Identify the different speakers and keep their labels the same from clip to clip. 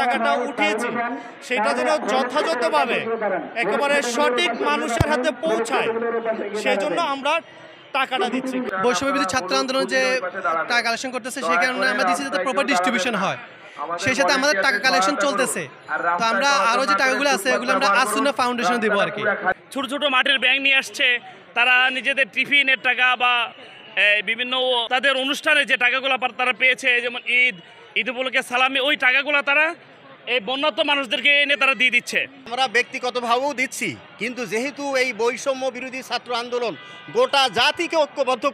Speaker 1: টাকাটা উঠিয়েছি সেটা যেন যথাযথভাবে একেবারে সঠিক মানুষের হাতে পৌঁছায়, সেজন্য আমরা টাকাটা দিচ্ছি।
Speaker 2: বৈষম্যবিরোধী ছাত্র আন্দোলন যে টাকা কালেকশন করতেছে সেই কারণে আমরা দিচ্ছি যাতে প্রপার ডিস্ট্রিবিউশন হয়, সেই সাথে আমাদের টাকা কালেকশন চলতেছে। তো আমরা আরও যে টাকাগুলো আছে এগুলো আমরা আসুন্না ফাউন্ডেশন দেবো আর কি।
Speaker 3: ছোট ছোট মাটির ব্যাংক নিয়ে আসছে, তারা নিজেদের টিফিনের টাকা বা বিভিন্ন তাদের অনুষ্ঠানে যে টাকাগুলো তারা পেয়েছে, যেমন ঈদ উপলক্ষে সালামি, ওই টাকাগুলো তারা এই বন্যাত্ম মানুষদেরকে এনে তারা দিয়ে দিচ্ছে।
Speaker 4: আমরা ব্যক্তিগতভাবেও দিচ্ছি, কিন্তু যেহেতু এই বৈষম্য বিরোধী ছাত্র আন্দোলন গোটা জাতিকে ঐক্যবদ্ধ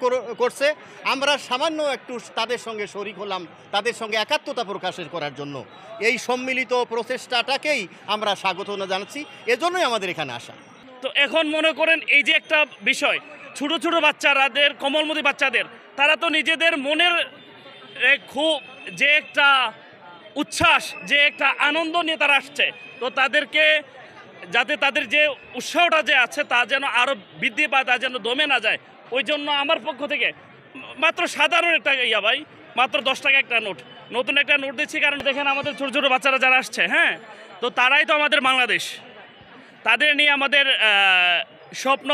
Speaker 4: করছে, আমরা সামান্য একটু তাদের সঙ্গে শরিক হলাম, তাদের সঙ্গে একাত্মতা প্রকাশের করার জন্য এই সম্মিলিত প্রচেষ্টাটাকেই আমরা স্বাগত জানাচ্ছি, এজন্যই আমাদের এখানে আসা।
Speaker 3: তো এখন মনে করেন এই যে একটা বিষয়, ছোট ছোট বাচ্চাদের, কোমলমতি বাচ্চাদের, তারা তো নিজেদের মনের খুব যে একটা উচ্ছ্বাস, যে একটা আনন্দ নিয়ে তারা আসছে, তো তাদেরকে যাতে তাদের যে উৎসাহটা যে আছে তা যেন আরও বৃদ্ধি পায়, তা যেন দমে না যায়, ওই জন্য আমার পক্ষ থেকে মাত্র সাধারণ একটা ভাই, মাত্র 10 টাকা একটা নোট, নতুন একটা নোট দিচ্ছি। কারণ দেখেন আমাদের ছোটো ছোটো বাচ্চারা যারা আসছে, হ্যাঁ, তো তারাই তো আমাদের বাংলাদেশ, তাদের নিয়ে আমাদের স্বপ্ন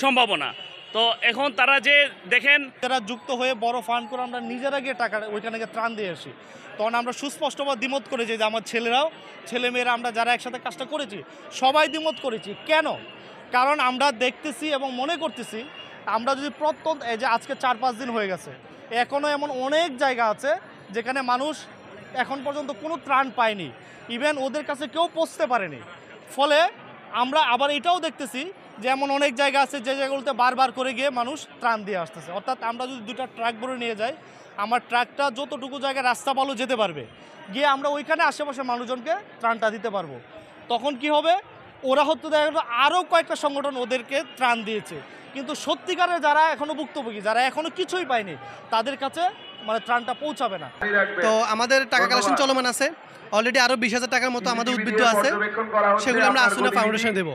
Speaker 3: সম্ভাবনা। তো এখন তারা যে দেখেন
Speaker 1: যারা যুক্ত হয়ে বড় ফান্ড করে আমরা নিজেরা গিয়ে টাকা ওইখানে গিয়ে ত্রাণ দিয়ে আসি, তখন আমরা সুস্পষ্টভাবে দ্বিমত করেছি যে আমার ছেলেমেয়েরা আমরা যারা একসাথে কাজটা করেছি সবাই দ্বিমত করেছি। কেন? কারণ আমরা দেখতেছি এবং মনে করতেছি আমরা যদি এই যে আজকে 4-5 দিন হয়ে গেছে, এখনও এমন অনেক জায়গা আছে যেখানে মানুষ এখন পর্যন্ত কোনো ত্রাণ পায়নি, ইভেন ওদের কাছে কেউ পৌঁছতে পারেনি। ফলে আমরা আবার এটাও দেখতেছি যে এমন অনেক জায়গা আছে যে জায়গাগুলোতে বারবার করে গিয়ে মানুষ ত্রাণ দিয়ে আসতেছে। অর্থাৎ আমরা যদি 2টা ট্রাক ভরে নিয়ে যাই, আমার ট্রাকটা যতটুকু জায়গায় রাস্তা ভালো যেতে পারবে, গিয়ে আমরা ওইখানে আশেপাশে মানুষজনকে ত্রাণটা দিতে পারবো। তখন কি হবে, ওরা হয়তো দেখা গেল আরও কয়েকটা সংগঠন ওদেরকে ত্রাণ দিয়েছে, কিন্তু সত্যিকারের যারা এখনও ভুক্তভোগী, যারা এখনও কিছুই পায়নি, তাদের কাছে মানে ত্রাণটা পৌঁছাবে না।
Speaker 2: তো আমাদের টাকা কালেকশন চলমান আছে, অলরেডি আরও 20,000 টাকার মতো আমাদের উদ্বৃত্ত আছে, সেগুলো আমরা আসুন্না ফাউন্ডেশন দেবো,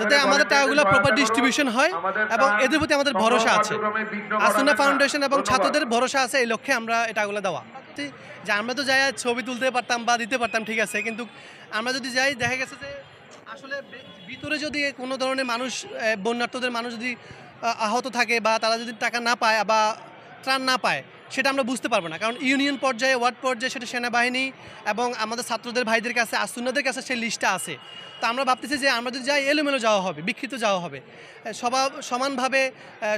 Speaker 2: যাতে আমাদের টাকাগুলো প্রপার ডিস্ট্রিবিউশন হয় এবং এদের প্রতি আমাদের ভরসা আছে। আসুন্না ফাউন্ডেশন এবং ছাত্রদের ভরসা আছে, এই লক্ষ্যে আমরা এই টাকাগুলো দেওয়া। যে আমরা তো যাই ছবি তুলতে পারতাম বা দিতে পারতাম, ঠিক আছে, কিন্তু আমরা যদি যাই দেখা গেছে যে আসলে ভিতরে যদি কোনো ধরনের মানুষ, বন্যার্থদের মানুষ যদি আহত থাকে বা তারা যদি টাকা না পায় বা ত্রাণ না পায়, সেটা আমরা বুঝতে পারবো না। কারণ ইউনিয়ন পর্যায়ে, ওয়ার্ড পর্যায়ে সেটা সেনাবাহিনী এবং আমাদের ছাত্রদের ভাইদের কাছে, আসুন্নাদের কাছে সেই লিস্টটা আছে। তো আমরা ভাবতেছি যে আমরা যদি যাই এলোমেলো যাওয়া হবে, বিক্ষিপ্ত যাওয়া হবে, সমানভাবে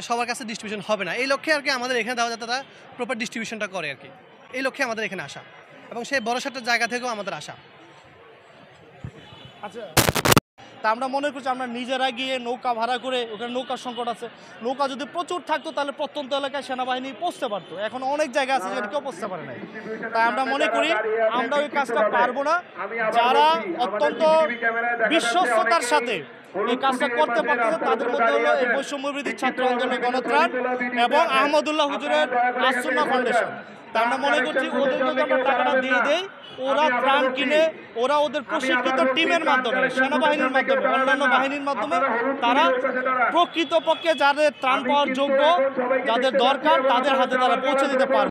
Speaker 2: সবার কাছে ডিস্ট্রিবিউশন হবে না। এই লক্ষ্যে আর কি আমাদের এখানে দেওয়া যাতে তারা প্রপার ডিস্ট্রিবিউশনটা করে আর কি, এই লক্ষ্যে আমাদের এখানে আসা এবং সেই ভরসাটার জায়গা থেকেও আমাদের আসা।
Speaker 1: আচ্ছা, তা আমরা মনে করছি আমরা নিজেরা গিয়ে নৌকা ভাড়া করে, ওখানে নৌকার সংকট আছে, নৌকা যদি প্রচুর থাকতো তাহলে প্রত্যন্ত এলাকায় সেনাবাহিনী পৌঁছতে পারতো, এখন অনেক জায়গা আছে যেখানে কেউ পৌঁছতে পারে নাই। তাই আমরা মনে করি আমরা ওই কাজটা পারবো না। যারা অত্যন্ত বিশ্বস্ততার সাথে এই কাজটা করতে পারতেছে তাদের মধ্যে হলো এই বৈষম্যবিরোধী ছাত্র আন্দোলনের গণত্রাণ এবং আহমদুল্লাহ হুজুরের আসুন্না ফাউন্ডেশন। তা আমরা মনে করছি ওদের যদি আমরা টাকাটা দিয়ে দেই, ওরা ত্রাণ কিনে, ওরা ওদের প্রশিক্ষিত টিমের মাধ্যমে, সেনাবাহিনীর মাধ্যমে, অন্যান্য বাহিনীর মাধ্যমে তারা প্রকৃতপক্ষে যাদের ত্রাণ পাওয়ার যোগ্য, যাদের দরকার, তাদের হাতে তারা পৌঁছে দিতে পারবে।